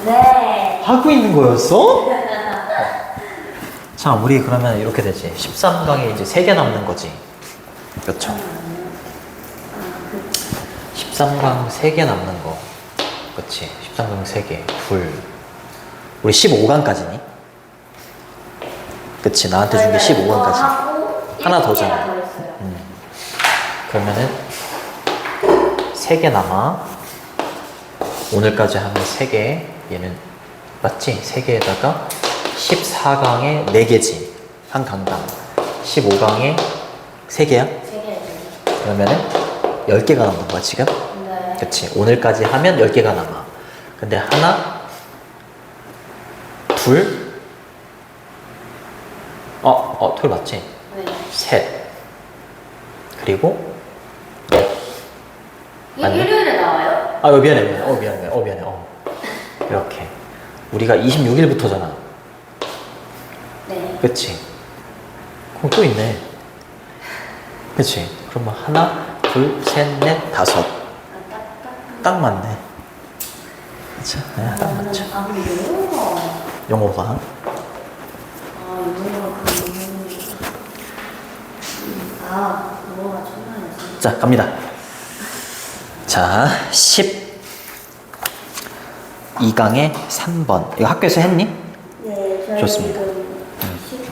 네. 하고 있는 거였어? 자, 우리 그러면 이렇게 되지. 13강에 이제 3개 남는 거지. 그렇죠? 13강 3개 남는 거. 그치? 13강 3개. 둘. 우리 15강까지니? 그치? 나한테 준 게 15강까지. 하나 더잖아. 그러면은 3개 남아. 오늘까지 하면 3개. 얘는 맞지? 3개에다가 14강에 4개지. 한 강당. 15강에 3개야? 3개. 그러면은 10개가 남는 거야, 지금? 네. 그치. 오늘까지 하면 10개가 남아. 근데 하나, 둘, 둘 맞지? 네. 셋. 그리고 넷. 이게 맞네? 일요일에 나와요? 미안해. 미안해. 이렇게. 우리가 26일부터잖아. 네. 그치? 그럼 또 있네. 그치? 그러면 하나, 둘, 셋, 넷, 다섯. 딱 맞네. 그쵸? 네, 딱 맞죠. 근데 영어가. 영어가. 영어가 천만이었어. 자, 갑니다. 자, 12강에 3번. 이거 학교에서 했니? 네, 저희 좋습니다. 지금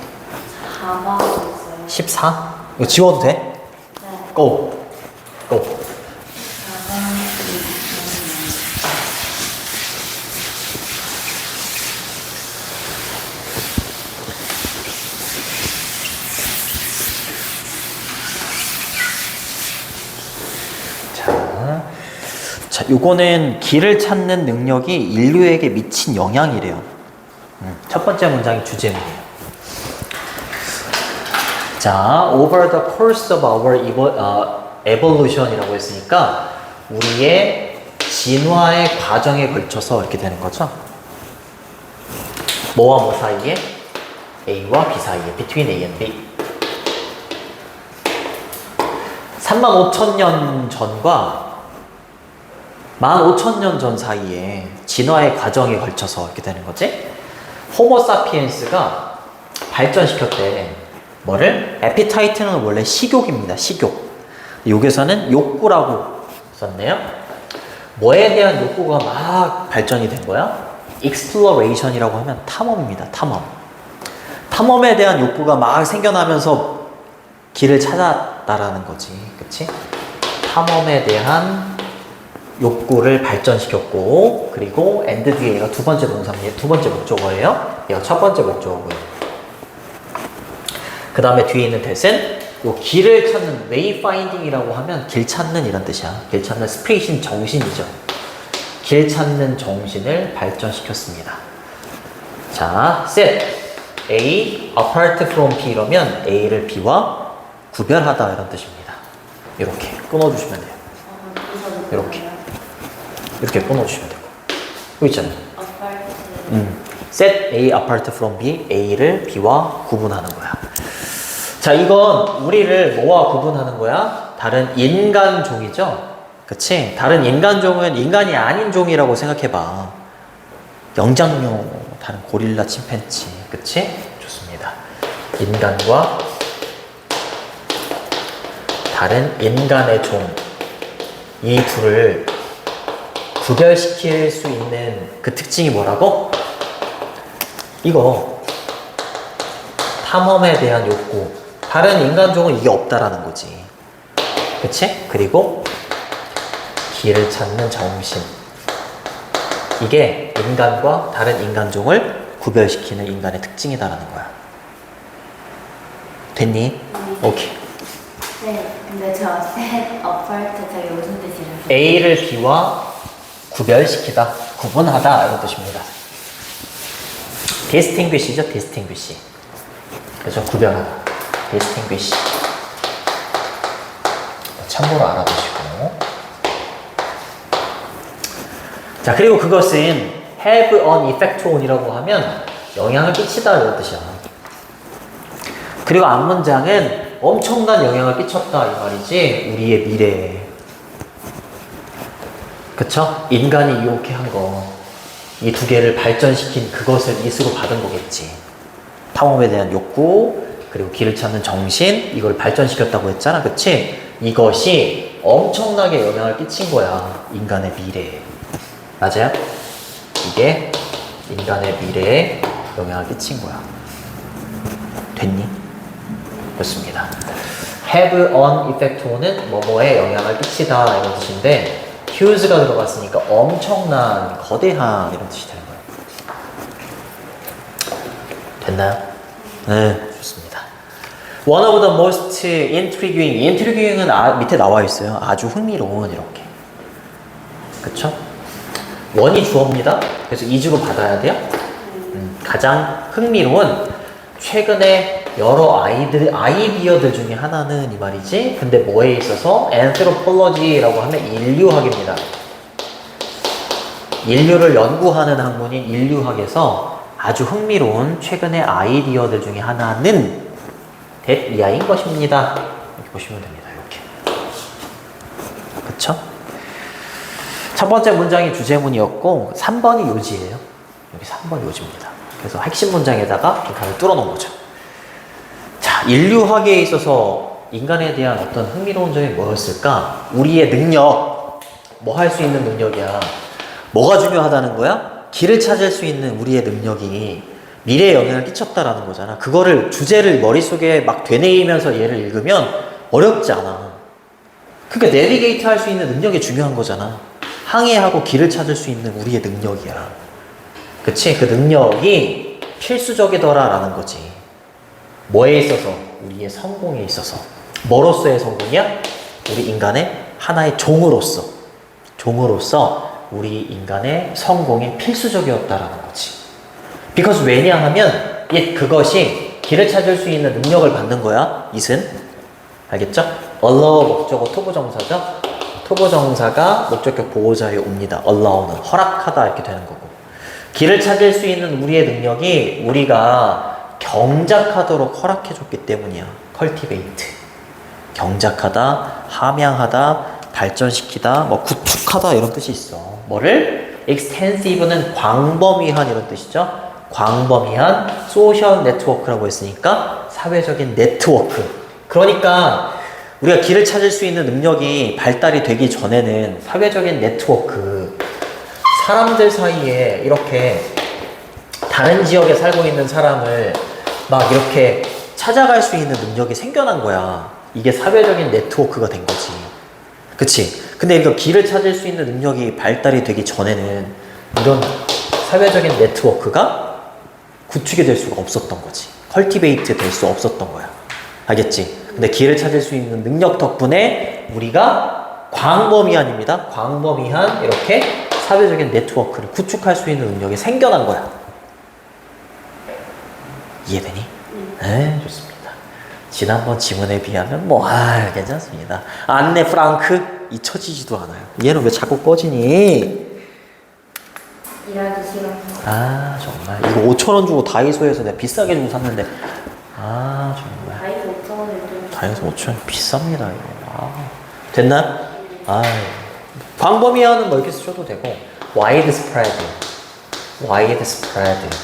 14번 있어요. 14? 이거 지워도 돼? 네. 고! 14번. 자, 요거는 길을 찾는 능력이 인류에게 미친 영향이래요. 첫 번째 문장이 주제문이에요. 자, over the course of our evolution이라고 했으니까 우리의 진화의 과정에 걸쳐서 이렇게 되는 거죠. 뭐와 뭐 사이에? A와 B 사이에, between A and B. 35,000년 전과 15,000년 전 사이에 진화의 과정에 걸쳐서 이렇게 되는 거지. 호모사피엔스가 발전시켰대. 뭐를? 에피타이트는 원래 식욕입니다. 식욕. 여기서는 욕구라고 썼네요. 뭐에 대한 욕구가 막 발전이 된 거야? exploration이라고 하면 탐험입니다. 탐험. 탐험에 대한 욕구가 막 생겨나면서 길을 찾았다라는 거지. 그치? 탐험에 대한 욕구를 발전시켰고, 그리고 and 뒤에 얘가 두 번째 동사입니다. 두 번째 목적어예요. 얘가 첫 번째 목적어고요. 그 다음에 뒤에 있는 that은 요 길을 찾는 wayfinding이라고 하면 길 찾는 이란 뜻이야. 길 찾는 스피릿인 정신이죠. 길 찾는 정신을 발전시켰습니다. 자, set A apart from B 이러면 A를 B와 구별하다 이런 뜻입니다. 이렇게 끊어주시면 돼요. 이렇게 끊어주시면 되고. 여기 있잖아요. set A apart from B, A를 B와 구분하는 거야. 자, 이건 우리를 뭐와 구분하는 거야? 다른 인간 종이죠? 그치? 다른 인간 종은 인간이 아닌 종이라고 생각해봐. 영장류, 다른 고릴라, 침팬지. 그치? 좋습니다. 인간과 다른 인간의 종. 이 둘을 구별시킬 수 있는 그 특징이 뭐라고? 이거. 탐험에 대한 욕구. 다른 인간종은 이게 없다라는 거지. 그치? 그리고 길을 찾는 정신. 이게 인간과 다른 인간종을 구별시키는 인간의 특징이다라는 거야. 됐니? 오케이. 네, 근데 저 set apart 저게 무슨 뜻이라고? A를 B와 구별시키다, 구분하다 이런 뜻입니다. distinguish죠, distinguish. 그래서 구별하다. distinguish. 참고로 알아두시고. 자, 그리고 그것은 have an effect on이라고 하면 영향을 끼치다 이런 뜻이야. 그리고 앞문장은 엄청난 영향을 끼쳤다 이 말이지. 우리의 미래에. 그쵸? 인간이 이렇게 한 거. 이 두 개를 발전시킨 그것을 이수로 받은 거겠지. 탐험에 대한 욕구, 그리고 길을 찾는 정신, 이걸 발전시켰다고 했잖아. 그치? 이것이 엄청나게 영향을 끼친 거야. 인간의 미래에. 맞아요? 이게 인간의 미래에 영향을 끼친 거야. 됐니? 그렇습니다. have an effect on은 뭐뭐에 영향을 끼치다 이런 뜻인데 huge가 들어갔으니까 엄청난, 거대한 이런 뜻이 되는 거예요. 됐나요? 네, 좋습니다. One of the most intriguing. intriguing은 밑에 나와 있어요. 아주 흥미로운 이렇게. 그쵸? 원이 주어입니다. 그래서 이주로 받아야 돼요. 가장 흥미로운 최근에 여러 아이디어들 중에 하나는 이 말이지. 근데 뭐에 있어서 anthropology라고 하면 인류학입니다. 인류를 연구하는 학문인 인류학에서 아주 흥미로운 최근의 아이디어들 중에 하나는 이하인 것입니다. 이렇게 보시면 됩니다. 이렇게. 그쵸? 첫 번째 문장이 주제문이었고 3번이 요지예요. 여기 3번 요지입니다. 그래서 핵심 문장에다가 빈칸을 뚫어놓은 거죠. 자, 인류학에 있어서 인간에 대한 어떤 흥미로운 점이 뭐였을까? 우리의 능력, 뭐 할 수 있는 능력이야. 뭐가 중요하다는 거야? 길을 찾을 수 있는 우리의 능력이 미래에 영향을 끼쳤다라는 거잖아. 그거를 주제를 머릿속에 막 되뇌이면서 얘를 읽으면 어렵지 않아. 그러니까 내비게이트 할 수 있는 능력이 중요한 거잖아. 항해하고 길을 찾을 수 있는 우리의 능력이야. 그치? 그 능력이 필수적이더라라는 거지. 뭐에 있어서? 우리의 성공에 있어서. 뭐로서의 성공이야? 우리 인간의 하나의 종으로서. 종으로서 우리 인간의 성공이 필수적이었다라는 거지. because 왜냐하면 그것이 길을 찾을 수 있는 능력을 받는 거야. it은. 알겠죠? allow 목적어 투부정사죠. 투부정사가 목적격 보호자에 옵니다. allow는 허락하다 이렇게 되는 거고. 길을 찾을 수 있는 우리의 능력이 우리가 경작하도록 허락해줬기 때문이야. cultivate. 경작하다, 함양하다, 발전시키다, 뭐 구축하다 이런 뜻이 있어. 뭐를? extensive는 광범위한 이런 뜻이죠. 광범위한 소셜 네트워크라고 했으니까 사회적인 네트워크. 그러니까 우리가 길을 찾을 수 있는 능력이 발달이 되기 전에는 사회적인 네트워크, 사람들 사이에 이렇게 다른 지역에 살고 있는 사람을 막 이렇게 찾아갈 수 있는 능력이 생겨난 거야. 이게 사회적인 네트워크가 된 거지. 그치? 근데 이거 길을 찾을 수 있는 능력이 발달이 되기 전에는 이런 사회적인 네트워크가 구축이 될 수가 없었던 거지. 컬티베이트 될 수 없었던 거야. 알겠지? 근데 길을 찾을 수 있는 능력 덕분에 우리가 광범위한입니다. 광범위한 이렇게 사회적인 네트워크를 구축할 수 있는 능력이 생겨난 거야. 이해되니? 네, 좋습니다. 지난번 지문에 비하면 괜찮습니다. 안네 프랑크 잊혀지지도 않아요. 얘는 왜 자꾸 꺼지니? 일하기 싫어. 아 정말 이거 5,000원 주고 다이소에서 내가 비싸게 주고 샀는데 정말 다이소 5,000원을 다이소 5,000원 비쌉니다 이거. 됐나? 광범위한은 뭐 이렇게 쓰셔도 되고 widespread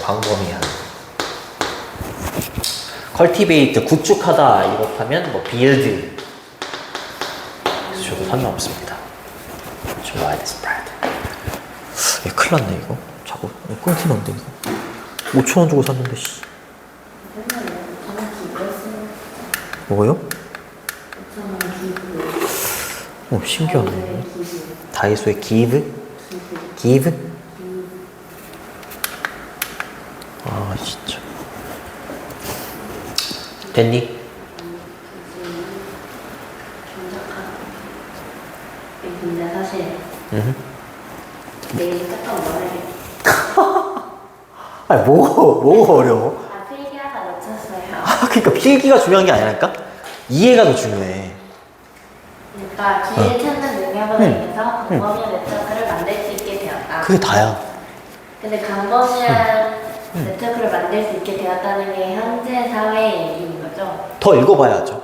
광범위한. cultivate 구축하다 이렇다면 뭐 build 쓰셔도 상관없습니다. 좀 widespread. 큰일 났네 이거. 자꾸 끊기는데 이거 5,000원 주고 샀는데 씨. 뭐요? 신기하네. 다이소에 give? 진짜. 됐니? 근데 사실 내일 갔다 오면 뭐가 어려워? 필기하다 놓쳤어요. 그러니까 필기가 중요한 게 아니라니까? 이해가 더 중요해. 그러니까 길을 찾는 능력으로 인해서 광범위한 네트워크를 만들 수 있게 되었다. 그게 다야. 근데 광범위한 네트워크를 만들 수 있게 되었다는 게 현재 사회의 얘기인 거죠? 더 읽어봐야죠.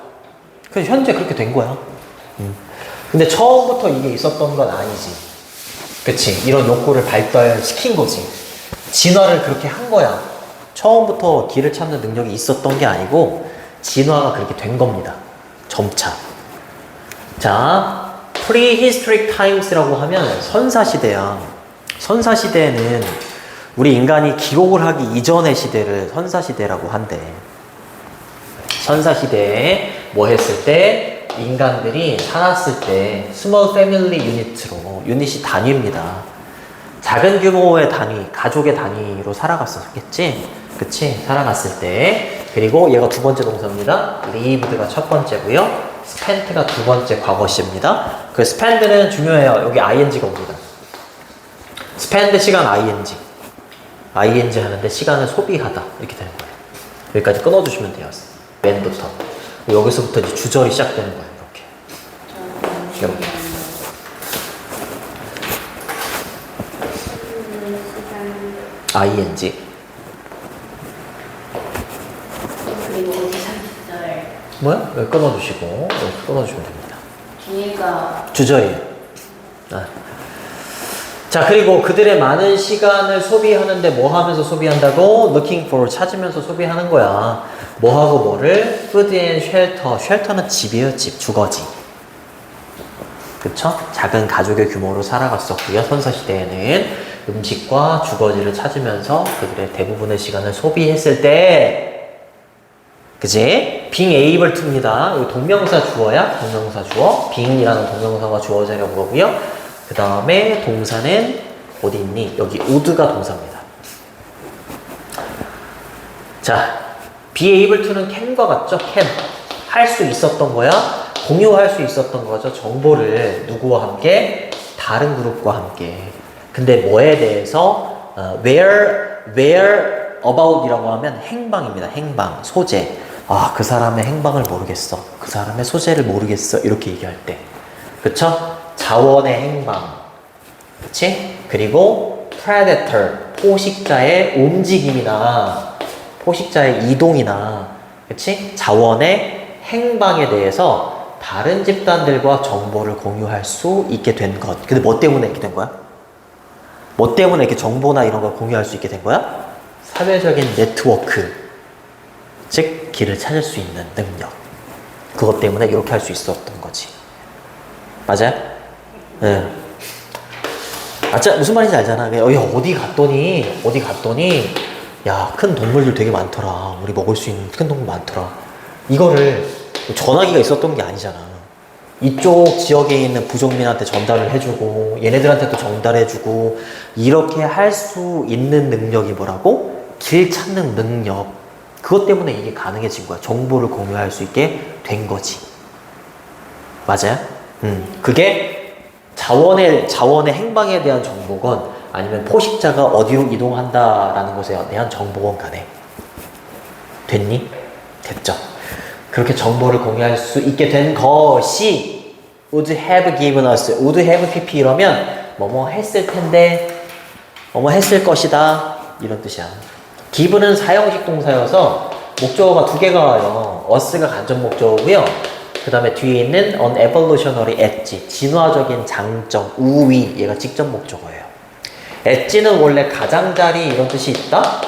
그래서 현재 그렇게 된 거야. 근데 처음부터 이게 있었던 건 아니지. 그치? 이런 욕구를 발달시킨 거지. 진화를 그렇게 한 거야. 처음부터 길을 찾는 능력이 있었던 게 아니고 진화가 그렇게 된 겁니다. 점차. 자, Prehistoric Times라고 하면 선사시대야. 선사시대에는 우리 인간이 기록을 하기 이전의 시대를 선사시대라고 한대. 선사시대에 뭐 했을 때 인간들이 살았을 때 Small Family Unit로, 유닛이 단위입니다. 작은 규모의 단위, 가족의 단위로 살아갔었겠지? 그치? 살아갔을 때. 그리고 얘가 두 번째 동사입니다. lived가 첫 번째고요. spent가 두 번째 과거시입니다. 그 spend는 중요해요. 여기 ing가 옵니다. spend 시간 ing. ing 하는데 시간을 소비하다. 이렇게 되는 거예요. 여기까지 끊어주시면 돼요. when부터. 여기서부터 이제 주절이 시작되는 거예요. 이렇게. ing. 그리고 어디 3시절 뭐야? 여기 끊어주시고 여기 끊어주시면 됩니다. 뒤가 주절이에요. 아. 자, 그리고 그들의 많은 시간을 소비하는데 뭐 하면서 소비한다고? Looking for, 찾으면서 소비하는 거야. 뭐하고 뭐를? Food and shelter. shelter는 집이에요. 집, 주거지. 그쵸? 작은 가족의 규모로 살아갔었고요. 선사시대에는 음식과 주거지를 찾으면서 그들의 대부분의 시간을 소비했을 때, 그지? being able to입니다. 여기 동명사 주어야? 동명사 주어. being이라는 동명사가 주어지려고 그러고요. 그 다음에 동사는 어디 있니? 여기 would가 동사입니다. 자, be able to는 can과 같죠? can. 할 수 있었던 거야. 공유할 수 있었던 거죠. 정보를 누구와 함께? 다른 그룹과 함께. 근데 뭐에 대해서? where about 이라고 하면 행방입니다. 행방, 소재. 아, 그 사람의 행방을 모르겠어. 그 사람의 소재를 모르겠어. 이렇게 얘기할 때. 그쵸? 자원의 행방. 그치? 그리고 predator, 포식자의 움직임이나 포식자의 이동이나, 그치? 자원의 행방에 대해서 다른 집단들과 정보를 공유할 수 있게 된 것. 근데 뭐 때문에 이렇게 된 거야? 뭐 때문에 이렇게 정보나 이런 걸 공유할 수 있게 된 거야? 사회적인 네트워크. 즉, 길을 찾을 수 있는 능력. 그것 때문에 이렇게 할 수 있었던 거지. 맞아요? 네. 맞아, 무슨 말인지 알잖아. 어디 갔더니, 야, 큰 동물들 되게 많더라. 우리 먹을 수 있는 큰 동물 많더라. 이거를 전화기가 있었던 게 아니잖아. 이쪽 지역에 있는 부족민한테 전달을 해주고, 얘네들한테도 전달해주고, 이렇게 할 수 있는 능력이 뭐라고? 길 찾는 능력. 그것 때문에 이게 가능해진 거야. 정보를 공유할 수 있게 된 거지. 맞아요? 그게 자원의 행방에 대한 정보건 아니면 포식자가 어디로 이동한다라는 것에 대한 정보건 간에. 됐니? 됐죠? 그렇게 정보를 공유할 수 있게 된 것이 would have given us, would have pp 이러면 뭐뭐 했을 텐데, 뭐뭐 했을 것이다 이런 뜻이야. given은 사형식 동사여서 목적어가 두 개가 와요. us가 간접 목적어고요. 그 다음에 뒤에 있는 an evolutionary edge, 진화적인 장점, 우위, 얘가 직접 목적어예요. edge는 원래 가장자리 이런 뜻이 있다?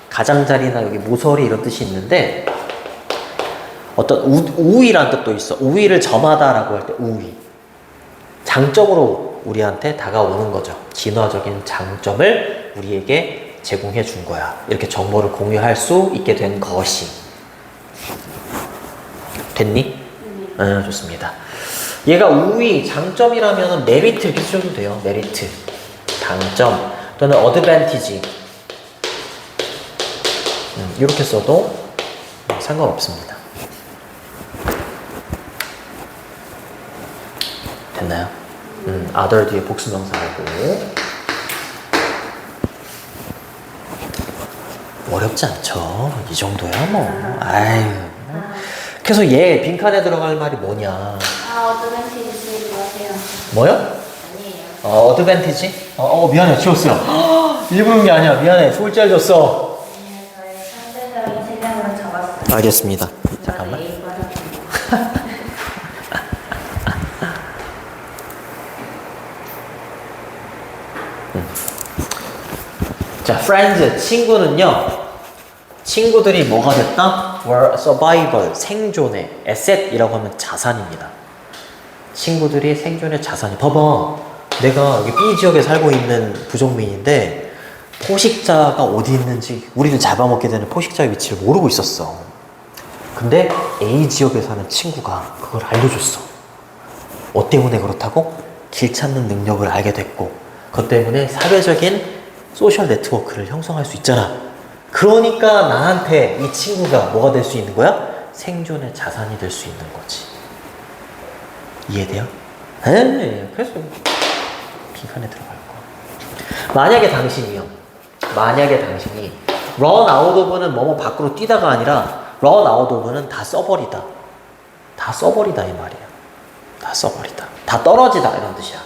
가장자리나 여기 모서리 이런 뜻이 있는데 어떤 우위란 뜻도 있어. 우위를 점하다라고 할 때 우위. 장점으로 우리한테 다가오는 거죠. 진화적인 장점을 우리에게 제공해 준 거야. 이렇게 정보를 공유할 수 있게 된 것이. 됐니? 좋습니다. 얘가 우위, 장점이라면 메리트 이렇게 쓰셔도 돼요. 메리트, 장점 또는 어드밴티지 이렇게 써도 상관없습니다. 됐나요? other 뒤에 복수명사하고. 어렵지 않죠. 이 정도야 뭐. 아유. 그래서 얘 빈칸에 들어갈 말이 뭐냐? 어드밴티지 쓰지 마세요. 뭐요? 아니에요. 어드밴티지? 미안해. 지웠어요. 일부러 게 아니야. 미안해. 좋을 줄 알았어. 네, 저희 상대적인 체감으로 적었어요. 알겠습니다. 잠깐만. 자, friends, 친구는요. 친구들이 뭐가 됐다? were survival, 생존의 asset이라고 하면 자산입니다. 친구들이 생존의 자산이. 봐봐. 내가 여기 B 지역에 살고 있는 부족민인데 포식자가 어디 있는지 우리를 잡아먹게 되는 포식자의 위치를 모르고 있었어. 근데 A 지역에 사는 친구가 그걸 알려줬어. 뭐 때문에 그렇다고? 길 찾는 능력을 알게 됐고 그것 때문에 사회적인 소셜 네트워크를 형성할 수 있잖아. 그러니까 나한테 이 친구가 뭐가 될 수 있는 거야? 생존의 자산이 될 수 있는 거지. 이해돼요? 에이, 그래서 비판에 들어갈 거. 만약에 당신이 run out of는 뭐뭐 밖으로 뛰다가 아니라 run out of는 다 써버리다. 다 써버리다 이 말이야. 다 써버리다. 다 떨어지다 이런 뜻이야.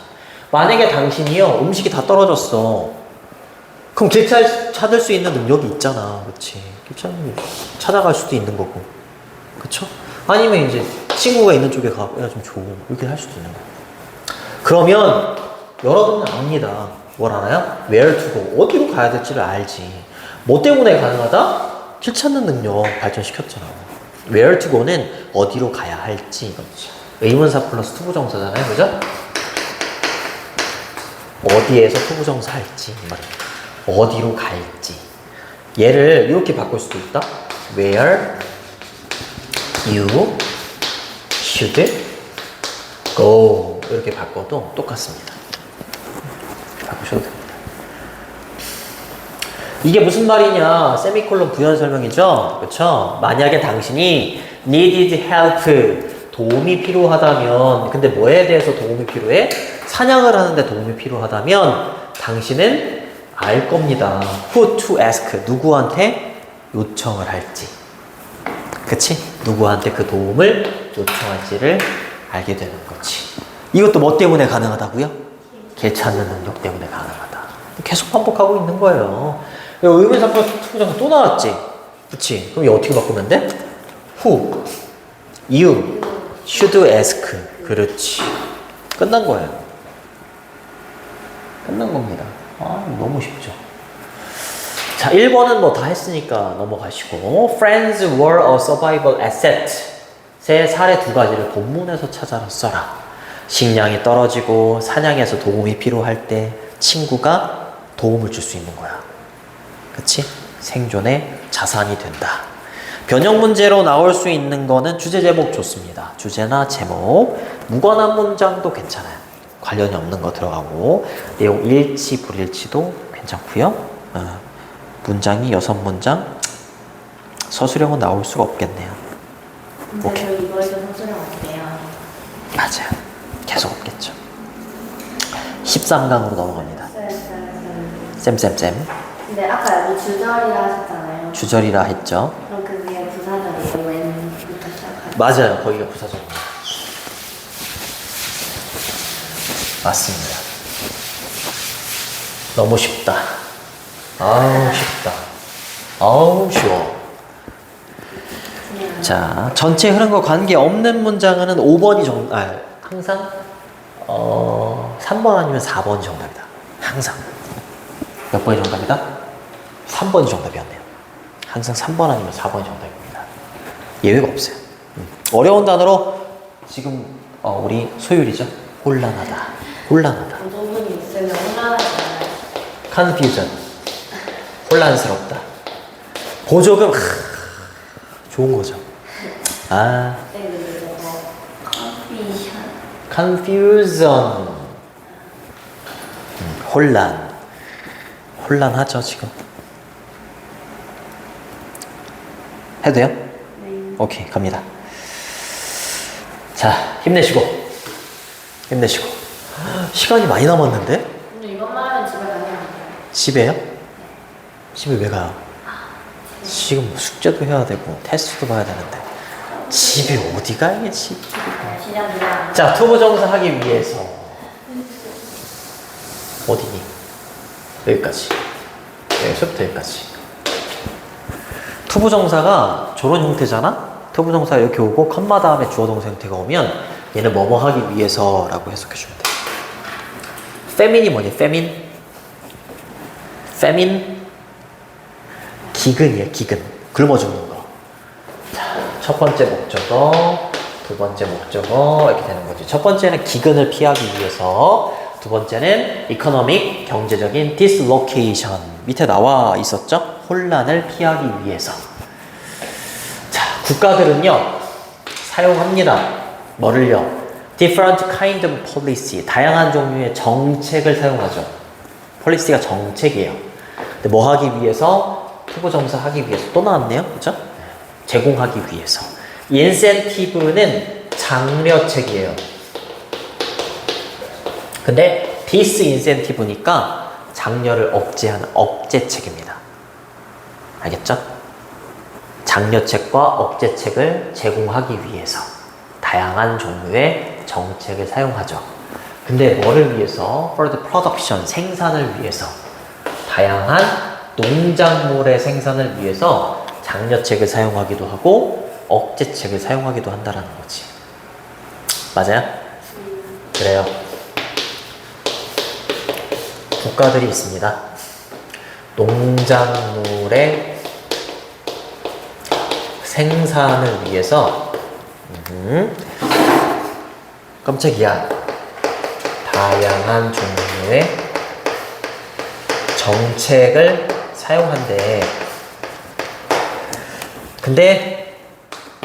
만약에 당신이요 음식이 다 떨어졌어. 그럼 길 찾을 수 있는 능력이 있잖아. 그치? 길 찾아갈 수도 있는 거고. 그쵸? 아니면 이제 친구가 있는 쪽에 가. 야, 좀 줘. 이렇게 할 수도 있는 거야. 그러면 여러분은 압니다. 뭘 알아요? Where to go. 어디로 가야 될지를 알지. 뭐 때문에 가능하다? 길 찾는 능력 발전시켰잖아. Where to go는 어디로 가야 할지 이거지. 의문사 플러스 투부정사잖아요. 그죠? 어디에서 투부정사 할지 이 말입니다. 어디로 갈지. 얘를 이렇게 바꿀 수도 있다. Where you should go. 이렇게 바꿔도 똑같습니다. 바꾸셔도 됩니다. 이게 무슨 말이냐? 세미콜론 부연 설명이죠? 그렇죠? 만약에 당신이 needed help, 도움이 필요하다면, 근데 뭐에 대해서 도움이 필요해? 사냥을 하는데 도움이 필요하다면 당신은 알 겁니다. Who to ask, 누구한테 요청을 할지. 그치? 누구한테 그 도움을 요청할지를 알게 되는 거지. 이것도 뭐 때문에 가능하다고요? 길 찾는 능력 때문에 가능하다. 계속 반복하고 있는 거예요. 의문사 플러스 투부정사 또 나왔지? 그치? 그럼 이 어떻게 바꾸면 돼? Who, you, should ask. 그렇지. 끝난 거예요. 끝난 겁니다. 아, 너무 쉽죠. 자, 1번은 뭐 다 했으니까 넘어가시고. Friends were a survival asset. 세 사례 두 가지를 본문에서 찾아라 써라. 식량이 떨어지고 사냥에서 도움이 필요할 때 친구가 도움을 줄 수 있는 거야. 그치? 생존의 자산이 된다. 변형 문제로 나올 수 있는 거는 주제 제목 좋습니다. 주제나 제목. 무관한 문장도 괜찮아요. 관련이 없는 거 들어가고 내용 일치 불일치도 괜찮고요. 문장이 6문장. 서술형은 나올 수가 없겠네요. 오케이. 이거에서 서술형 어때요? 맞아요. 계속 없겠죠. 13강으로 넘어갑니다. 쌤. 근데 아까 여기 주절이라 하셨잖아요. 주절이라 했죠. 그럼 그게 부사절이에요? 웬부터 시작하죠? 맞아요. 거기가 부사절입니다. 맞습니다. 너무 쉽다. 아우 쉽다. 아우 쉬워. 자, 전체 흐름과 관계없는 문장은 5번이 항상 3번 아니면 4번이 정답이다. 항상. 몇 번이 정답이다? 3번이 정답이었네요. 항상 3번 아니면 4번이 정답입니다. 예외가 없어요. 어려운 단어로 지금 우리 소율이죠. 혼란하다. 부분이 있으면 혼란하잖아요. confusion. 혼란스럽다. 보조금 좋은 거죠. 아, confusion. 혼란하죠 지금. 해도 돼요? 네. 오케이, 갑니다. 자, 힘내시고. 시간이 많이 남았는데? 근데 이것만 하면 집에 가면 안 돼요. 집에요? 집에 왜 가요? 지금 숙제도 해야 되고 테스트도 봐야 되는데 집에 어디 가야겠지? 그냥. 자, 투부정사 하기 위해서 어디니? 여기까지. 여기서부터 여기까지. 투부정사가 저런 형태잖아? 투부정사 이렇게 오고 컴마 다음에 주어동사 형태가 오면 얘는 뭐뭐 하기 위해서라고 해석해주면 돼. 페민이 뭐니? 페민? 기근이에요, 기근. 굶어 죽는 거. 자, 첫 번째 목적어, 두 번째 목적어 이렇게 되는 거죠. 첫 번째는 기근을 피하기 위해서, 두 번째는 economic, 경제적인 dislocation. 밑에 나와 있었죠? 혼란을 피하기 위해서. 자, 국가들은요, 사용합니다. 뭐를요? different kind of policy. 다양한 종류의 정책을 사용하죠. policy가 정책이에요. 근데 뭐 하기 위해서? 투부정사 하기 위해서. 또 나왔네요. 그죠? 제공하기 위해서. incentive는 장려책이에요. 근데 disincentive니까 장려를 억제하는 억제책입니다. 알겠죠? 장려책과 억제책을 제공하기 위해서 다양한 종류의 정책을 사용하죠. 근데 뭐를 위해서? For the production, 생산을 위해서. 다양한 농작물의 생산을 위해서 장려책을 사용하기도 하고 억제책을 사용하기도 한다는 거지. 맞아요? 그래요. 국가들이 있습니다. 농작물의 생산을 위해서 깜짝이야. 다양한 종류의 정책을 사용한대. 근데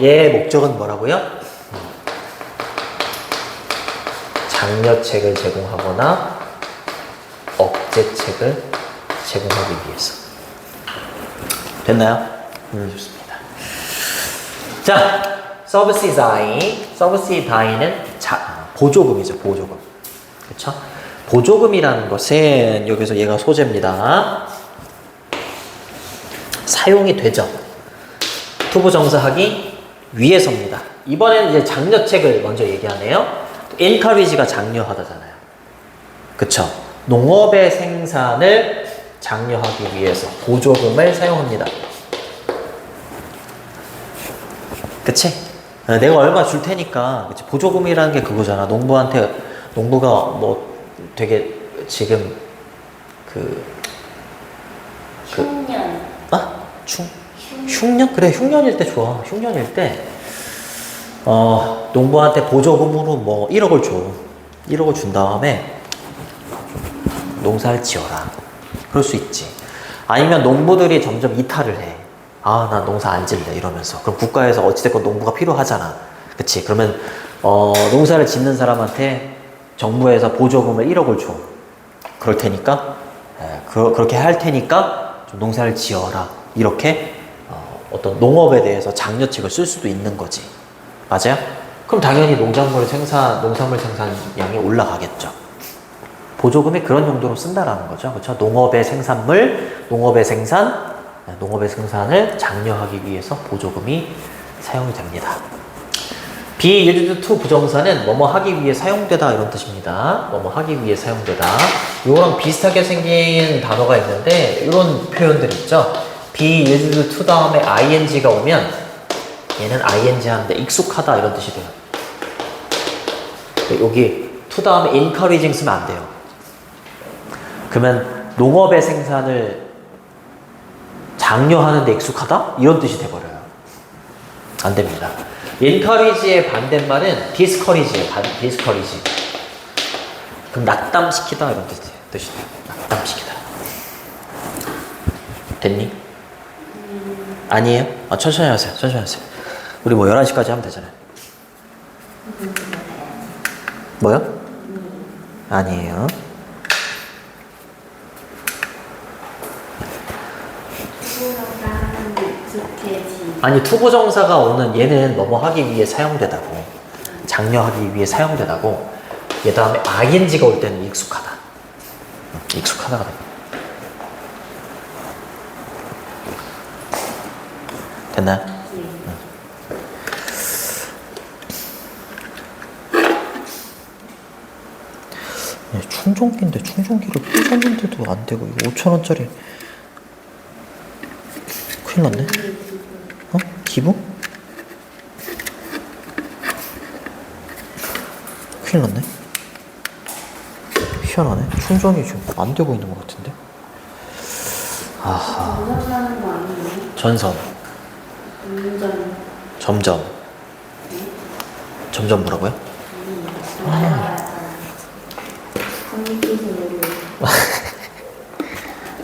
얘의 목적은 뭐라고요? 장려책을 제공하거나 억제책을 제공하기 위해서. 됐나요? 좋습니다. 자, subsidy. subsidy는 보조금이죠, 보조금. 그쵸? 보조금이라는 것은 여기서 얘가 소재입니다. 사용이 되죠. 투부정사하기 위해서입니다. 이번에는 이제 장려책을 먼저 얘기하네요. encourage가 장려하다잖아요. 그쵸? 농업의 생산을 장려하기 위해서 보조금을 사용합니다. 그치? 내가 얼마 줄 테니까, 그치? 보조금이라는 게 그거잖아. 농부한테, 농부가 뭐 되게 지금 흉년. 흉년? 그래, 흉년일 때 좋아. 흉년일 때, 농부한테 보조금으로 뭐 1억을 줘. 1억을 준 다음에 농사를 지어라. 그럴 수 있지. 아니면 농부들이 점점 이탈을 해. 아, 나 농사 안 질래. 이러면서. 그럼 국가에서 어찌됐건 농부가 필요하잖아. 그치? 그러면, 농사를 짓는 사람한테 정부에서 보조금을 1억을 줘. 그럴 테니까, 그렇게 할 테니까 좀 농사를 지어라. 이렇게, 어떤 농업에 대해서 장려책을 쓸 수도 있는 거지. 맞아요? 그럼 당연히 농산물 생산량이 올라가겠죠. 보조금이 그런 용도로 쓴다라는 거죠. 그렇죠? 농업의 생산물, 농업의 생산을 장려하기 위해서 보조금이 사용이 됩니다. be used to 부정사는 뭐뭐 하기 위해 사용되다 이런 뜻입니다. 뭐뭐 하기 위해 사용되다. 이거랑 비슷하게 생긴 단어가 있는데 이런 표현들 있죠. be used to 다음에 ing가 오면 얘는 ing 하는데 익숙하다 이런 뜻이 돼요. 여기 to 다음에 encouraging 쓰면 안 돼요. 그러면 농업의 생산을 장려하는 데 익숙하다? 이런 뜻이 돼버려요. 안 됩니다. encourage의 반대말은 discourage예요. discourage. 그럼 낙담시키다 이런 뜻이 돼요. 낙담시키다. 됐니? 아니에요? 천천히 하세요. 천천히 하세요. 우리 뭐 11시까지 하면 되잖아요. 뭐요? 아니에요. 아니, 투부정사가 오는 얘는 뭐뭐 하기 위해 사용되다고, 장려하기 위해 사용되다고. 얘 다음에 ing가 올 때는 익숙하다. 익숙하다가 됩니다. 됐나요? 충전기인데 충전기를 부셨는데도 안 되고, 이거 5,000원짜리 큰일 났네. 기부? 큰일 났네. 희한하네. 충전이 지금 안 되고 있는 것 같은데. 아하. 운전하는 거 아니에요? 전선. 점점 점점. 점점 뭐라고요?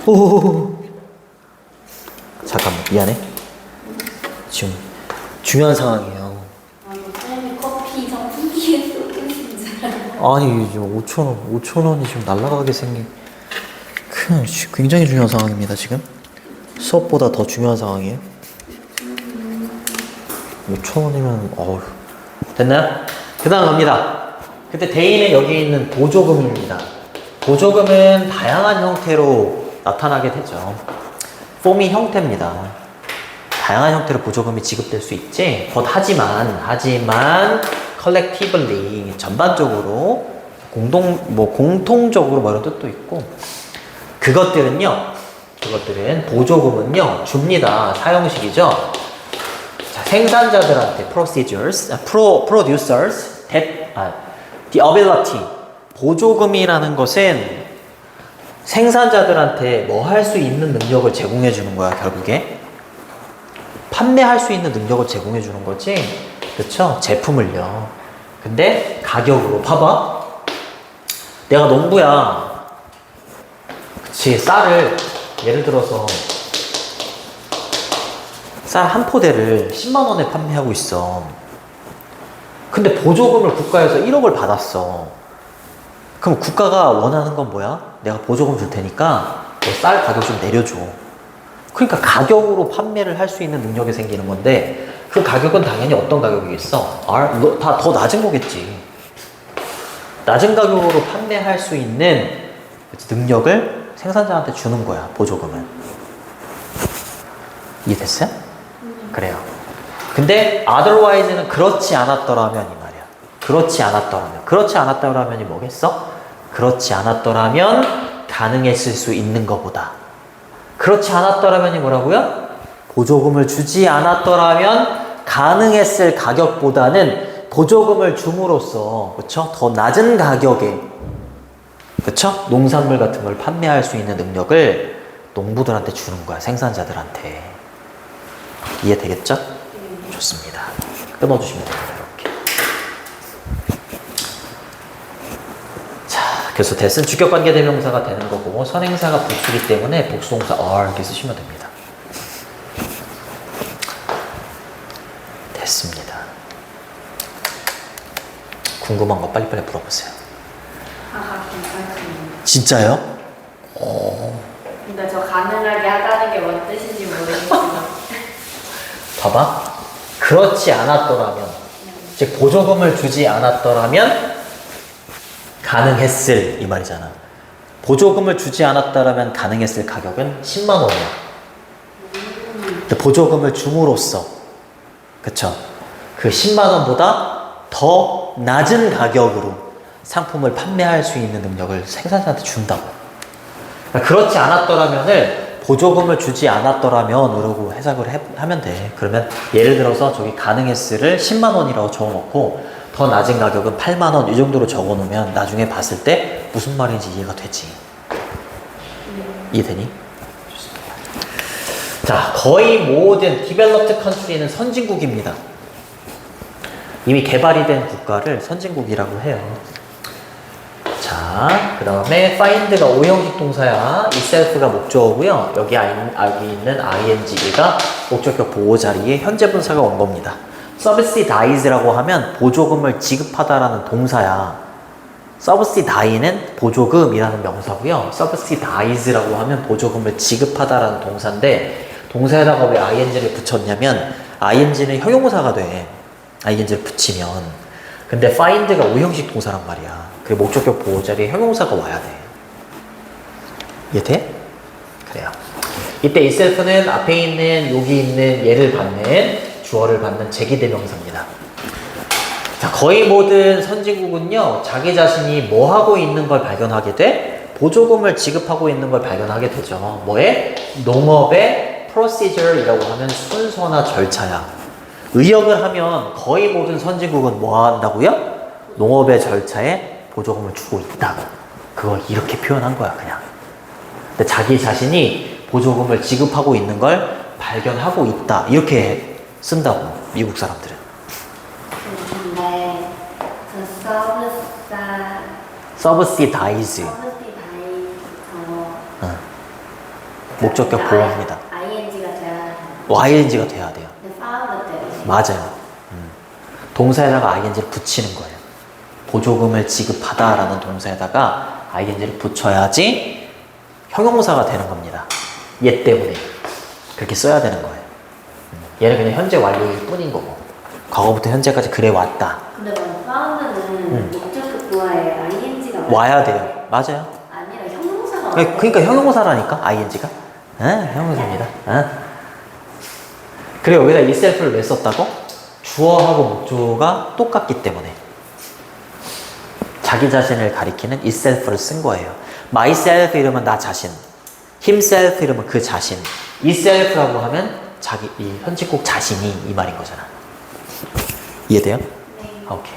오. 잠깐만 미안해. 지금 중요한 상황이에요. 쌤이 커피 선풍기에 쏟으신 줄 알았어요. 아니 지금 5,000원이 지금 날아가게 생긴 굉장히 중요한 상황입니다 지금. 수업보다 더 중요한 상황이에요. 5,000원이면 어휴. 됐나요? 그 다음 갑니다. 그때 대인은 여기 있는 보조금입니다. 보조금은 다양한 형태로 나타나게 되죠. 폼이 형태입니다. 다양한 형태로 보조금이 지급될 수 있지. 하지만 collectively 전반적으로 공통적으로 뭐 이런 뜻도 있고, 그것들은 보조금은요 줍니다. 사용식이죠. 자, 생산자들한테 producers the ability. 보조금이라는 것은 생산자들한테 뭐 할 수 있는 능력을 제공해 주는 거야. 결국에 판매할 수 있는 능력을 제공해 주는 거지. 그쵸? 제품을요. 근데 가격으로 봐봐. 내가 농부야. 그치. 쌀을 예를 들어서 쌀 한 포대를 10만 원에 판매하고 있어. 근데 보조금을 국가에서 1억을 받았어. 그럼 국가가 원하는 건 뭐야? 내가 보조금 줄 테니까 너 쌀 가격 좀 내려줘. 그러니까 가격으로 판매를 할 수 있는 능력이 생기는 건데, 그 가격은 당연히 어떤 가격이겠어? 다 더 낮은 거겠지. 낮은 가격으로 판매할 수 있는 능력을 생산자한테 주는 거야, 보조금은. 이해됐어요? 그래요. 근데 otherwise는 그렇지 않았더라면 이 말이야. 그렇지 않았더라면이 뭐겠어? 그렇지 않았더라면 가능했을 수 있는 것보다. 그렇지 않았더라면이 뭐라고요? 보조금을 주지 않았더라면 가능했을 가격보다는 보조금을 줌으로써, 그쵸? 더 낮은 가격에, 그쵸? 농산물 같은 걸 판매할 수 있는 능력을 농부들한테 주는 거야, 생산자들한테. 이해되겠죠? 좋습니다. 끊어주시면 됩니다, 이렇게. 자, 그래서 that은 주격관계 대명사가 되는 거고, 선행사가 복수기 때문에 복수동사 are 이렇게 쓰시면 됩니다. 됐습니다. 궁금한 거 빨리빨리 물어보세요. 괜찮습니다. 진짜요? 근데 저 가능하게 하다는 게 뭔 뜻인지 모르겠지만. 봐봐. 그렇지 않았더라면, 즉 보조금을 주지 않았더라면 가능했을 이 말이잖아. 보조금을 주지 않았더라면 가능했을 가격은 10만 원이야. 근데 보조금을 줌으로써, 그쵸? 그 10만 원보다 더 낮은 가격으로 상품을 판매할 수 있는 능력을 생산자한테 준다고. 그러니까 그렇지 않았더라면을 보조금을 주지 않았더라면으로 해석을 하면 돼. 그러면 예를 들어서 저기 가능했을을 10만 원이라고 적어놓고 더 낮은 가격은 8만 원 이 정도로 적어놓으면 나중에 봤을 때 무슨 말인지 이해가 되지. 이해되니? 좋습니다. 자, 거의 모든 developed country는 선진국입니다. 이미 개발이 된 국가를 선진국이라고 해요. 자, 그 다음에 find가 오형식 동사야. itself가 목적어고요. 여기 있는 ing가 목적격 보호 자리에 현재 분사가 온 겁니다. subsidize라고 하면 보조금을 지급하다라는 동사야. subsidize는 보조금이라는 명사고요. subsidize라고 하면 보조금을 지급하다라는 동사인데, 동사에다가 왜 ing를 붙였냐면 ing는 형용사가 돼. ing를 붙이면. 근데 find가 오형식 동사란 말이야. 그 목적격 보호 자리에 형용사가 와야 돼. 이해돼? 그래요. 이때 itself는 앞에 있는 여기 있는 얘를 받는 주어를 받는 제기대명사입니다. 자, 거의 모든 선진국은요, 자기 자신이 뭐 하고 있는 걸 발견하게 돼? 보조금을 지급하고 있는 걸 발견하게 되죠. 뭐에? 농업의 procedure이라고 하는 순서나 절차야. 의역을 하면 거의 모든 선진국은 뭐 한다고요? 농업의 절차에 보조금을 주고 있다고. 그걸 이렇게 표현한 거야, 그냥. 근데 자기 자신이 보조금을 지급하고 있는 걸 발견하고 있다. 이렇게 쓴다고, 미국 사람들은. 근데 그 subsidize. 목적격 보호합니다. ing가 돼야 ing가 돼야 돼요. 근데 found 때 맞아요. 동사에다가 ing를 붙이는 거예요. 보조금을 지급하다라는 동사에다가 ing를 붙여야지 형용사가 되는 겁니다. 얘 때문에 그렇게 써야 되는 거예요. 얘는 그냥 현재 완료일 뿐인 거고, 과거부터 현재까지 그래 왔다. 근데 found는 목적격 보호에 ing가 와야 돼요. 맞아요. 아니라 형용사가 그러니까 형용사라니까 ing가. 형용사입니다. 그리고 여기다 itself를 왜 썼다고? 주어하고 목조가 똑같기 때문에 자기 자신을 가리키는 itself를 쓴 거예요. myself 이러면 나 자신, himself 이러면 그 자신, itself라고 하면 자기 이 현직국 자신이 이 말인 거잖아. 이해돼요? 네. 오케이.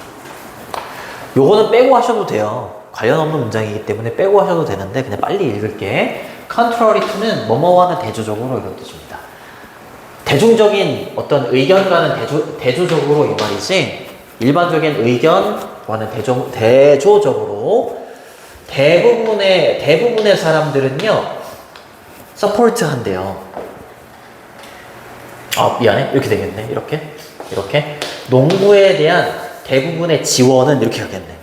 요거는 빼고 하셔도 돼요. 관련 없는 문장이기 때문에 빼고 하셔도 되는데 그냥 빨리 읽을게. contrary to는 뭐뭐와는 대조적으로 이런 뜻입니다. 대중적인 어떤 의견과는 대조적으로 이 말이지, 일반적인 의견과는 대조적으로 대부분의 사람들은요 서포트 한대요. 미안해, 이렇게 되겠네. 이렇게 농부에 대한 대부분의 지원은 이렇게 하겠네.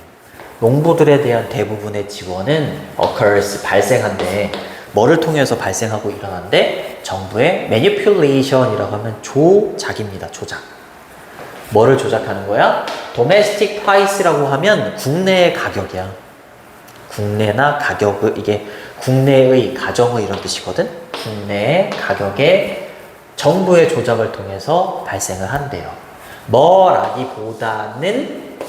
농부들에 대한 대부분의 지원은 occurs, 발생한대. 뭐를 통해서 발생하고 일어난대? 정부의 manipulation이라고 하면 조작입니다. 조작. 뭐를 조작하는 거야? domestic price라고 하면 국내의 가격이야. 국내나 가격을, 이게 국내의 가정의 이런 뜻이거든. 국내의 가격에 정부의 조작을 통해서 발생을 한대요. 뭐라기보다는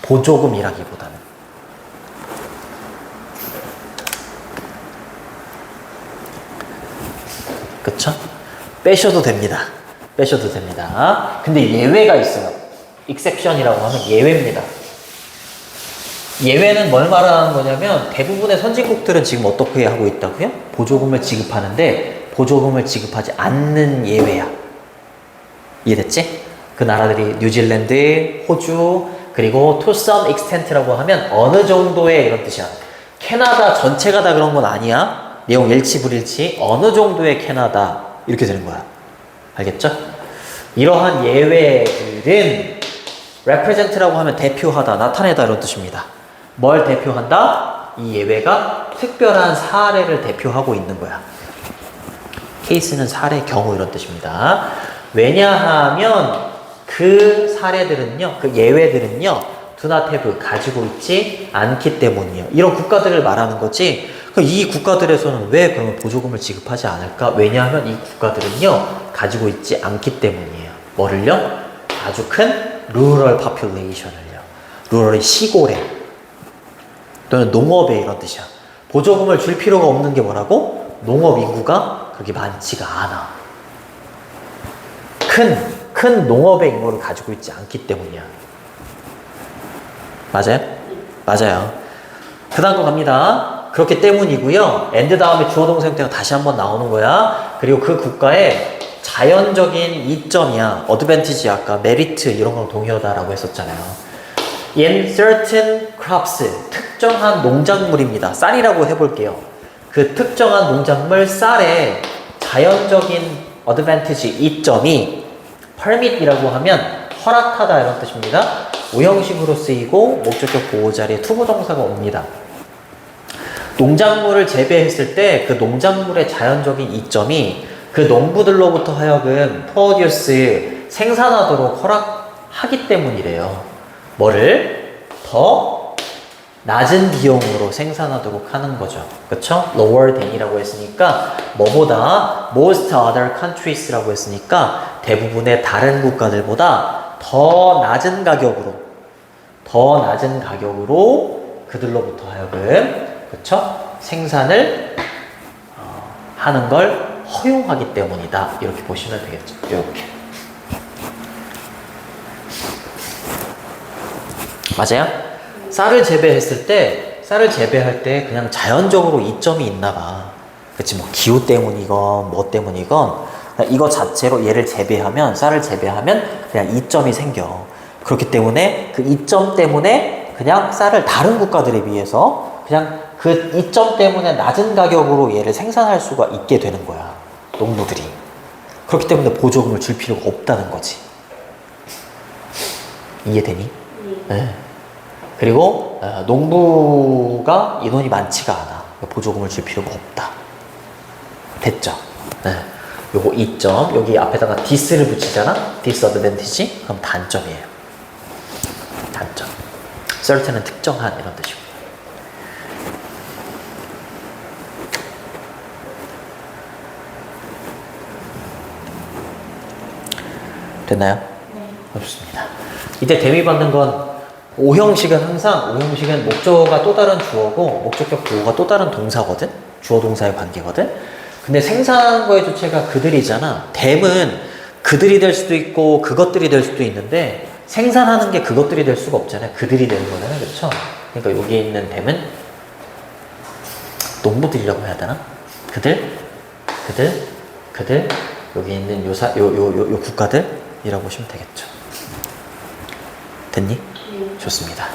보조금이라기보다는. 그쵸? 빼셔도 됩니다. 근데 예외가 있어요. exception이라고 하면 예외입니다. 예외는 뭘 말하는 거냐면 대부분의 선진국들은 지금 어떻게 하고 있다고요? 보조금을 지급하는데 보조금을 지급하지 않는 예외야. 이해됐지? 그 나라들이 뉴질랜드, 호주, 그리고 to some extent라고 하면 어느 정도의 이런 뜻이야. 캐나다 전체가 다 그런 건 아니야. 내용 일치불일치, 어느 정도의 캐나다 이렇게 되는 거야. 알겠죠? 이러한 예외들은 represent라고 하면 대표하다, 나타내다 이런 뜻입니다. 뭘 대표한다? 이 예외가 특별한 사례를 대표하고 있는 거야. 케이스는 사례, 경우 이런 뜻입니다. 왜냐하면 그 사례들은요, 그 예외들은요, do not have, 가지고 있지 않기 때문이에요. 이런 국가들을 말하는 거지. 이 국가들에서는 왜 그러면 보조금을 지급하지 않을까? 왜냐하면 이 국가들은요, 가지고 있지 않기 때문이에요. 뭐를요? 아주 큰 rural population을요. rural 시골에 또는 농업에 이런 뜻이야. 보조금을 줄 필요가 없는 게 뭐라고? 농업 인구가 그렇게 많지가 않아. 큰 농업의 인구를 가지고 있지 않기 때문이야. 맞아요? 맞아요. 그 다음 거 갑니다. 그렇기 때문이고요. and 다음에 주어 동사 형태가 다시 한번 나오는 거야. 그리고 그 국가의 자연적인 이점이야. advantage, 아까 merit 이런 건 동의어다라고 했었잖아요. in certain crops, 특정한 농작물입니다. 쌀이라고 해볼게요. 그 특정한 농작물 쌀의 자연적인 advantage, 이점이 permit이라고 하면 허락하다 이런 뜻입니다. 우형식으로 쓰이고 목적격 보호 자리에 투부정사가 옵니다. 농작물을 재배했을 때 그 농작물의 자연적인 이점이 그 농부들로부터 하여금 produce, 생산하도록 허락하기 때문이래요. 뭐를? 더 낮은 비용으로 생산하도록 하는 거죠. 그쵸? lower than이라고 했으니까 뭐보다 most other countries라고 했으니까 대부분의 다른 국가들보다 더 낮은 가격으로 그들로부터 하여금, 그쵸? 생산을 하는 걸 허용하기 때문이다. 이렇게 보시면 되겠죠. 이렇게. 맞아요? 쌀을 재배할 때 그냥 자연적으로 이점이 있나 봐. 그치, 뭐 기후 때문이건 뭐 때문이건 이거 자체로 얘를 재배하면, 쌀을 재배하면 그냥 이점이 생겨. 그렇기 때문에 그 이점 때문에 그냥 쌀을 다른 국가들에 비해서 그냥 그 이점 때문에 낮은 가격으로 얘를 생산할 수가 있게 되는 거야. 농부들이. 그렇기 때문에 보조금을 줄 필요가 없다는 거지. 이해되니? 네. 그리고 농부가 인원이 많지가 않아. 보조금을 줄 필요가 없다. 됐죠? 네. 요거 이점, 여기 앞에다가 this를 붙이잖아? disadvantage? 그럼 단점이에요. 단점. certain은 특정한 이런 뜻이고. 됐나요? 네. 좋습니다. 이때 대미받는 건 오형식은 항상 오형식은 목적어가 또 다른 주어고 목적격 보호가 또 다른 동사거든. 주어 동사의 관계거든. 근데 생산한 거의 주체가 그들이잖아. 댐은 그들이 될 수도 있고 그것들이 될 수도 있는데 생산하는 게 그것들이 될 수가 없잖아요. 그들이 되는 거잖아요. 그렇죠? 그러니까 여기 있는 댐은 농부들이라고 해야 되나? 그들 여기 있는 요 국가들이라고 보시면 되겠죠. 됐니? 좋습니다.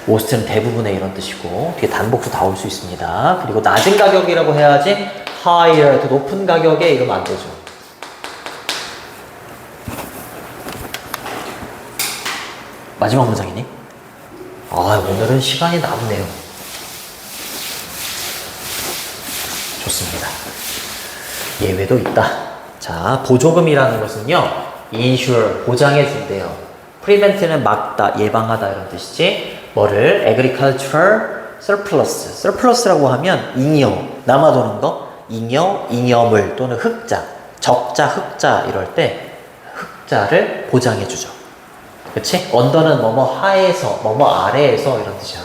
오스트는 대부분의 이런 뜻이고 뒤에 단복수 다 올 수 있습니다. 그리고 낮은 가격이라고 해야지 higher, 더 높은 가격에 이러면 안 되죠. 마지막 문장이니? 아, 오늘은 시간이 남네요. 좋습니다. 예외도 있다. 자, 보조금이라는 것은요, insure, 보장해준대요. prevent는 막다, 예방하다 이런 뜻이지. 뭐를? agricultural surplus라고 하면 잉여, 남아도는 거, 잉여물 또는 흑자, 적자, 흑자 이럴 때 흑자를 보장해주죠. 그치? 언더는 뭐뭐 하에서, 뭐뭐 아래에서 이런 뜻이야.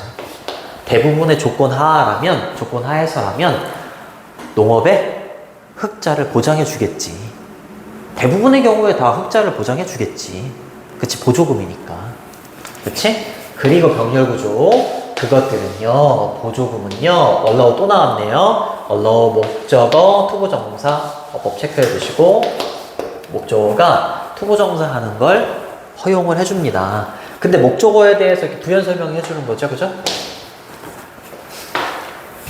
대부분의 조건 하에서라면 농업에 흑자를 보장해주겠지. 대부분의 경우에 다 흑자를 보장해주겠지. 그치? 보조금이니까. 그치? 그리고 병렬구조. 그것들은요, 보조금은요, allow 또 나왔네요. allow 목적어, 투부정사, 어법 체크해 두시고, 목적어가 투부정사 하는 걸 허용을 해줍니다. 근데 목적어에 대해서 이렇게 부연 설명해 주는 거죠. 그죠?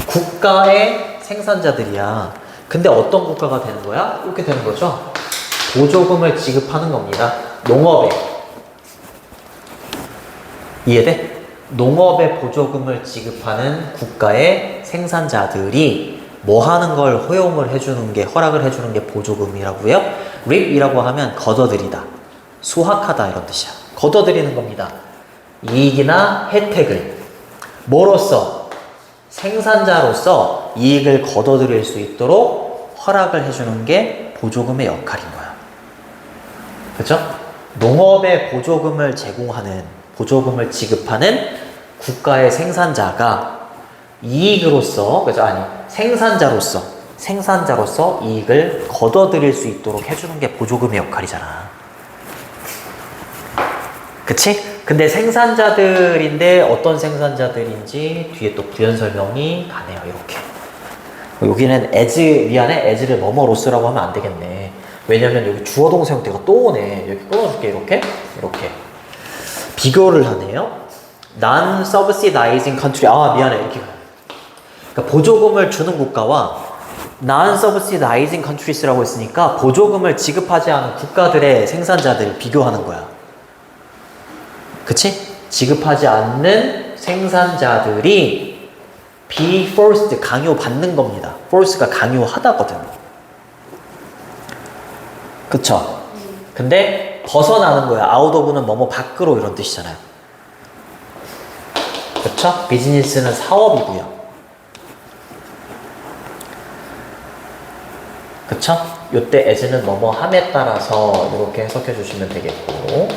국가의 생산자들이야. 근데 어떤 국가가 되는 거야? 이렇게 되는 거죠. 보조금을 지급하는 겁니다. 농업에. 이해돼? 농업에 보조금을 지급하는 국가의 생산자들이 뭐 하는 걸 허용을 해주는 게, 허락을 해주는 게 보조금이라고요? reap이라고 하면 걷어들이다, 수확하다 이런 뜻이야. 걷어들이는 겁니다. 이익이나 혜택을 뭐로써? 생산자로서 이익을 걷어들일 수 있도록 허락을 해주는 게 보조금의 역할인 거야. 그렇죠? 농업에 보조금을 제공하는, 보조금을 지급하는 국가의 생산자가 이익으로서, 그죠? 아니, 생산자로서 이익을 걷어들일 수 있도록 해주는 게 보조금의 역할이잖아. 그치? 근데 생산자들인데 어떤 생산자들인지 뒤에 또 부연 설명이 가네요. 이렇게. 여기는 as를 뭐뭐로서라고 하면 안 되겠네. 왜냐면 여기 주어 동사 형태가 또 오네. 여기 끊어줄게. 이렇게. 비교를 하네요. non-subsidizing country. 아, 미안해. 이렇게. 그러니까 보조금을 주는 국가와 non-subsidizing countries라고 했으니까 보조금을 지급하지 않은 국가들의 생산자들을 비교하는 거야. 그치? 지급하지 않는 생산자들이 be forced, 강요받는 겁니다. force가 강요하다거든. 그쵸? 근데 벗어나는 거야. out of는 뭐뭐 밖으로 이런 뜻이잖아요. 그쵸? 비즈니스는 사업이고요. 그쵸? 요때 as는 뭐뭐 함에 따라서 이렇게 해석해 주시면 되겠고,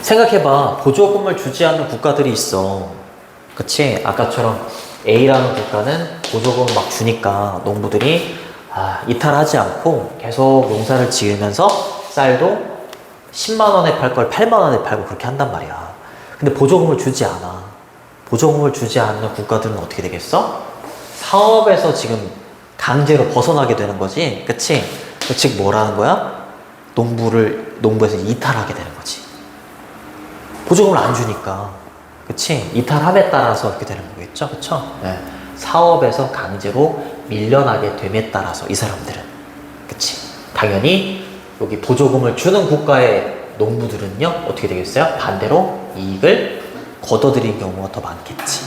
생각해봐. 보조금을 주지 않는 국가들이 있어. 그치? 아까처럼 A라는 국가는 보조금을 막 주니까 농부들이 이탈하지 않고 계속 농사를 지으면서 쌀도 10만 원에 팔 걸 8만 원에 팔고 그렇게 한단 말이야. 근데 보조금을 주지 않아. 보조금을 주지 않는 국가들은 어떻게 되겠어? 사업에서 지금 강제로 벗어나게 되는 거지. 그치? 즉 뭐라는 거야? 농부에서 이탈하게 되는 거지. 보조금을 안 주니까. 그치? 이탈함에 따라서 이렇게 되는 거겠죠? 그쵸? 네. 사업에서 강제로 밀려나게 됨에 따라서 이 사람들은. 그치? 당연히 여기 보조금을 주는 국가의 농부들은요, 어떻게 되겠어요? 반대로 이익을 거둬들인 경우가 더 많겠지.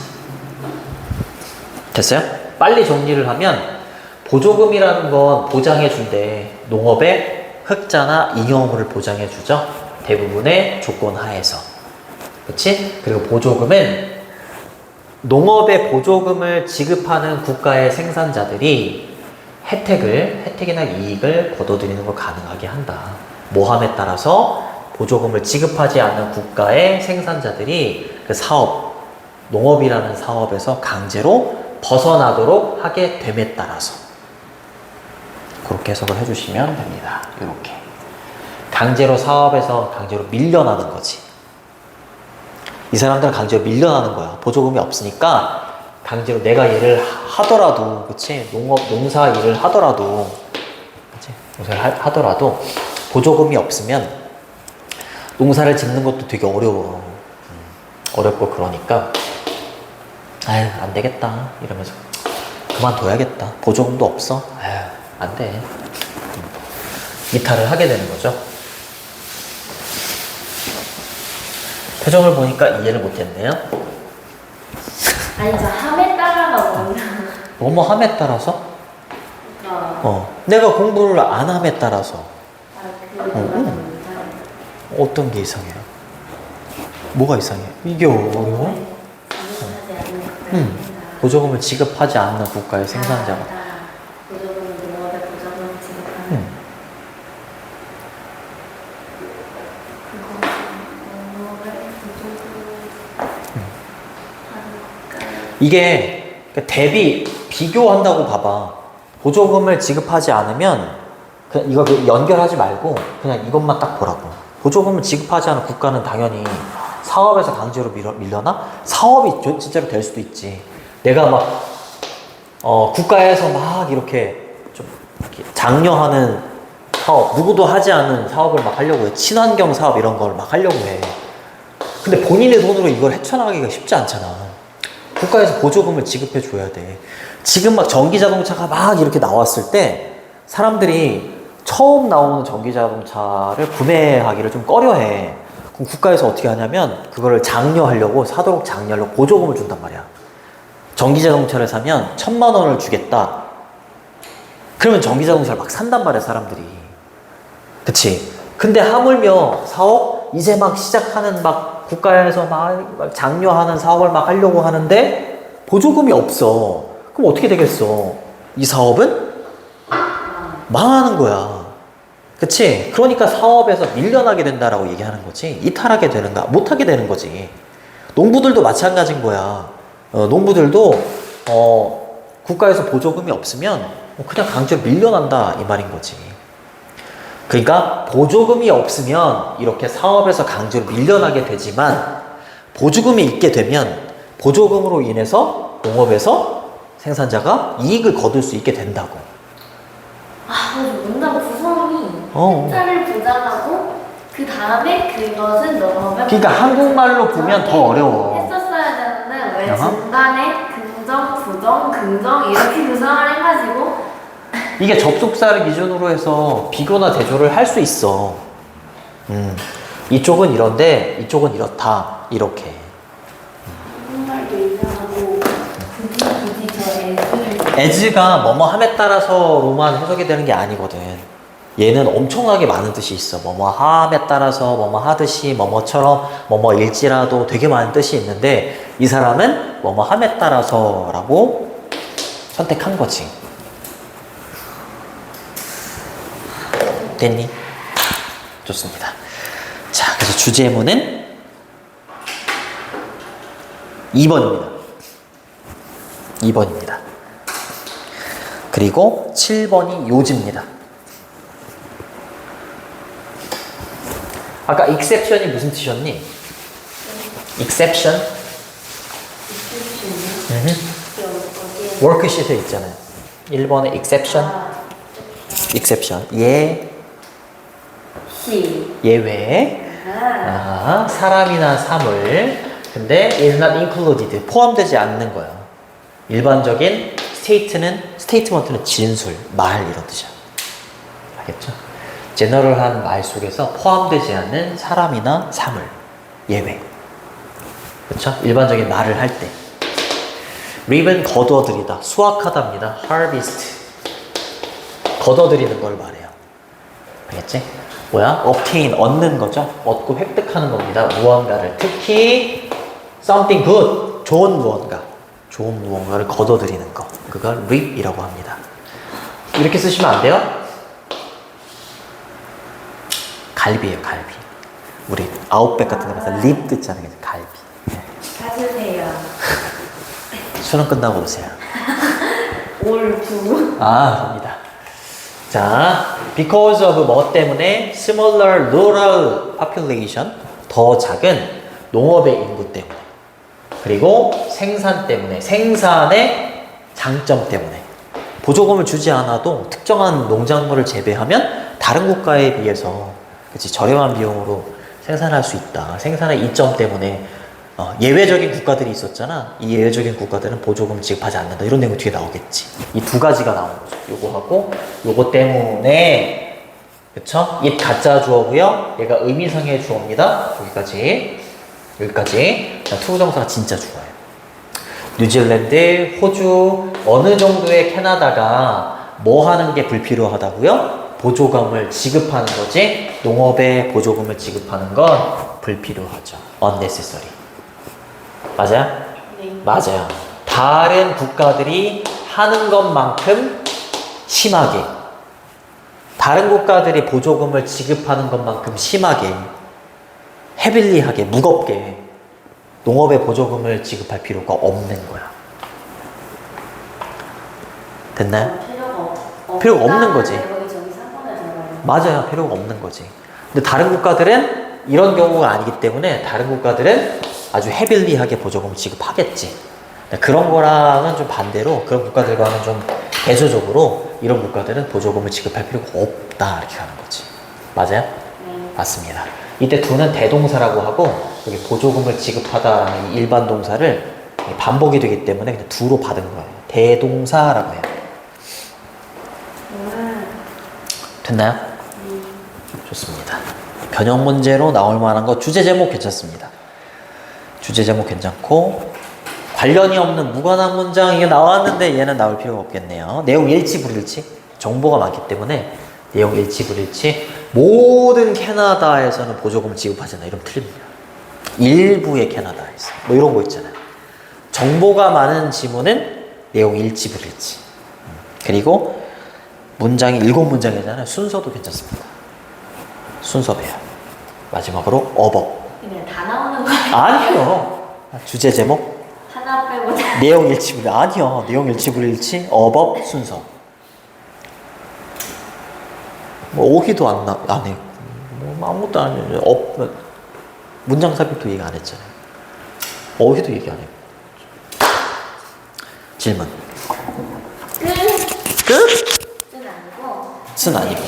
됐어요? 빨리 정리를 하면 보조금이라는 건 보장해준대. 농업의 흑자나 잉여물을 보장해주죠. 대부분의 조건 하에서. 그치? 그리고 보조금은 농업의 보조금을 지급하는 국가의 생산자들이 혜택이나 이익을 거둬들이는 걸 가능하게 한다. 모함에 따라서 보조금을 지급하지 않는 국가의 생산자들이 그 사업, 농업이라는 사업에서 강제로 벗어나도록 하게 됨에 따라서 그렇게 해석을 해주시면 됩니다. 이렇게 강제로 사업에서 강제로 밀려나는 거지. 이 사람들은 강제로 밀려나는 거야. 보조금이 없으니까 강제로 내가 일을 하더라도, 그치? 농사 일을 하더라도, 그치? 농사를 하더라도 보조금이 없으면 농사를 짓는 것도 되게 어려워. 어렵고 그러니까 아유, 안 되겠다 이러면서 그만둬야겠다. 보조금도 없어. 아유, 안 돼. 이탈을 하게 되는 거죠. 표정을 보니까 이해를 못했네요. 아니 저 함에 따라가 뭐냐. 뭐뭐 함에 따라서? 그러니까 내가 공부를 안 함에 따라서 그 어떤 게 이상해요? 뭐가 이상해? 이게 어려워? 보조금을 지급하지 않는 국가의 생산자가. 보조금은 농업에 보조금을 지급하는. 이게 비교한다고 봐봐. 보조금을 지급하지 않으면 그냥 이거 연결하지 말고 그냥 이것만 딱 보라고. 보조금을 지급하지 않은 국가는 당연히 사업에서 강제로 밀려나? 사업이 진짜로 될 수도 있지. 내가 막 국가에서 막 이렇게 좀 이렇게 장려하는 사업, 누구도 하지 않은 사업을 막 하려고 해. 친환경 사업 이런 걸 막 하려고 해. 근데 본인의 돈으로 이걸 헤쳐나가기가 쉽지 않잖아. 국가에서 보조금을 지급해 줘야 돼. 지금 막 전기자동차가 막 이렇게 나왔을 때 사람들이 처음 나오는 전기자동차를 구매하기를 좀 꺼려해. 그럼 국가에서 어떻게 하냐면 그거를 사도록 장려하려고 보조금을 준단 말이야. 전기자동차를 사면 1,000만 원을 주겠다. 그러면 전기자동차를 막 산단 말이야, 사람들이. 그치? 근데 하물며 사업? 이제 막 시작하는 막 국가에서 막 장려하는 사업을 막 하려고 하는데 보조금이 없어. 그럼 어떻게 되겠어? 이 사업은 망하는 거야. 그치? 그러니까 사업에서 밀려나게 된다라고 얘기하는 거지. 이탈하게 되는가? 못하게 되는 거지. 농부들도 마찬가지인 거야. 농부들도 국가에서 보조금이 없으면 그냥 강제로 밀려난다 이 말인 거지. 그러니까 보조금이 없으면 이렇게 사업에서 강제로 밀려나게 되지만 보조금이 있게 되면 보조금으로 인해서 농업에서 생산자가 이익을 거둘 수 있게 된다고. 문장 구성이 흑자를 보장하고 그 다음에 그것은 농업에 그러니까 한국말로 보면 더 어려워. 했었어야 되는데 왜 중간에 긍정, 부정, 긍정 이렇게 구성을 해가지고 이게 접속사를 기준으로 해서 비교나 대조를 할 수 있어. 이쪽은 이런데 이쪽은 이렇다 이렇게. 한국말도 이상하고 굳이 저 as가 뭐뭐 함에 따라서로만 해석이 되는 게 아니거든. 얘는 엄청나게 많은 뜻이 있어. 뭐뭐 함에 따라서 뭐뭐 하듯이 뭐뭐처럼 뭐뭐일지라도 되게 많은 뜻이 있는데 이 사람은 뭐뭐 함에 따라서라고 선택한 거지. 됐니? 좋습니다. 자, 그래서 주제문은 2번입니다. 2번입니다. 그리고 7번이 요지입니다. 아까 exception이 무슨 뜻이었니? exception? 어디에? 워크시트에 있잖아요. 1번에 exception, exception. 시. 예외. 사람이나 사물. 근데 is not included. 포함되지 않는 거예요. 일반적인 스테이트먼트는 진술, 말 이런 뜻이야. 알겠죠? 제너럴한 말 속에서 포함되지 않는 사람이나 사물. 예외. 그렇죠? 일반적인 말을 할 때. 립은 거둬들이다. 수확하다입니다. harvest. 거둬들이는 걸 말해요. 알겠지? 뭐야? obtain, 얻는 거죠. 얻고 획득하는 겁니다. 무언가를. 특히 something good, 좋은 무언가. 좋은 무언가를 거둬들이는 거. 그걸 reap이라고 합니다. 이렇게 쓰시면 안 돼요? 갈비예요, 갈비. 우리 아웃백 같은 데 가서 립 듣잖아요. 갈비. 네. 사주세요. 수능 끝나고 오세요. 올 두. 갑니다. 자, because of 뭐 때문에 smaller rural population, 더 작은 농업의 인구 때문에, 그리고 생산 때문에, 생산의 장점 때문에 보조금을 주지 않아도 특정한 농작물을 재배하면 다른 국가에 비해서 그치, 저렴한 비용으로 생산할 수 있다. 생산의 이점 때문에 예외적인 국가들이 있었잖아. 이 예외적인 국가들은 보조금 지급하지 않는다. 이런 내용 뒤에 나오겠지. 이 두 가지가 나오는 거죠. 요거하고 요거 때문에, 그쵸? it 가짜 주어고요. 얘가 의미상의 주어입니다. 여기까지. 투부정사가 진짜 주어예요. 뉴질랜드, 호주, 어느 정도의 캐나다가 뭐 하는 게 불필요하다고요? 보조금을 지급하는 거지. 농업에 보조금을 지급하는 건 불필요하죠. unnecessary. 맞아요? 네. 맞아요. 다른 국가들이 하는 것만큼 심하게, 다른 국가들이 보조금을 지급하는 것만큼 심하게, 헤빌리하게, 무겁게 농업에 보조금을 지급할 필요가 없는 거야. 됐나요? 필요가 없는 거지. 여기 저기 상권에 들어가요. 맞아요. 필요가 없는 거지. 근데 다른 국가들은 이런 경우가 아니기 때문에 다른 국가들은 아주 헤빌리하게 보조금을 지급하겠지. 그런 거랑은 좀 반대로, 그런 국가들과는 좀 대조적으로 이런 국가들은 보조금을 지급할 필요가 없다 이렇게 하는 거지. 맞아요? 네. 맞습니다. 이때 do는 대동사라고 하고 여기 보조금을 지급하다라는 이 일반 동사를 반복이 되기 때문에 그냥 do로 받은 거예요. 대동사라고 해요. 됐나요? 좋습니다. 변형 문제로 나올 만한 거 주제 제목 괜찮습니다. 주제 제목 괜찮고 관련이 없는 무관한 문장 이게 나왔는데 얘는 나올 필요가 없겠네요. 내용 일치 불일치 정보가 많기 때문에 내용 일치 불일치 모든 캐나다에서는 보조금을 지급하지 않아. 이러면 틀립니다. 일부의 캐나다에서 뭐 이런 거 있잖아요. 정보가 많은 지문은 내용 일치 불일치. 그리고 문장이 7문장이잖아요. 순서도 괜찮습니다. 순서배요. 마지막으로 어법. 그냥 다 나오는 거예요. 아니요. 주제 제목. 하나 빼고 다. 내용 일치불일. 아니요. 내용 일치불일치. 어법 순서. 뭐 오기도 안 했고. 뭐 아무것도 안 했죠. 문장 삽입도 얘기 안 했잖아요. 어휘도 얘기 안 했고. 질문. 끝. 끝? 끝 아니고. 쓴 아니고.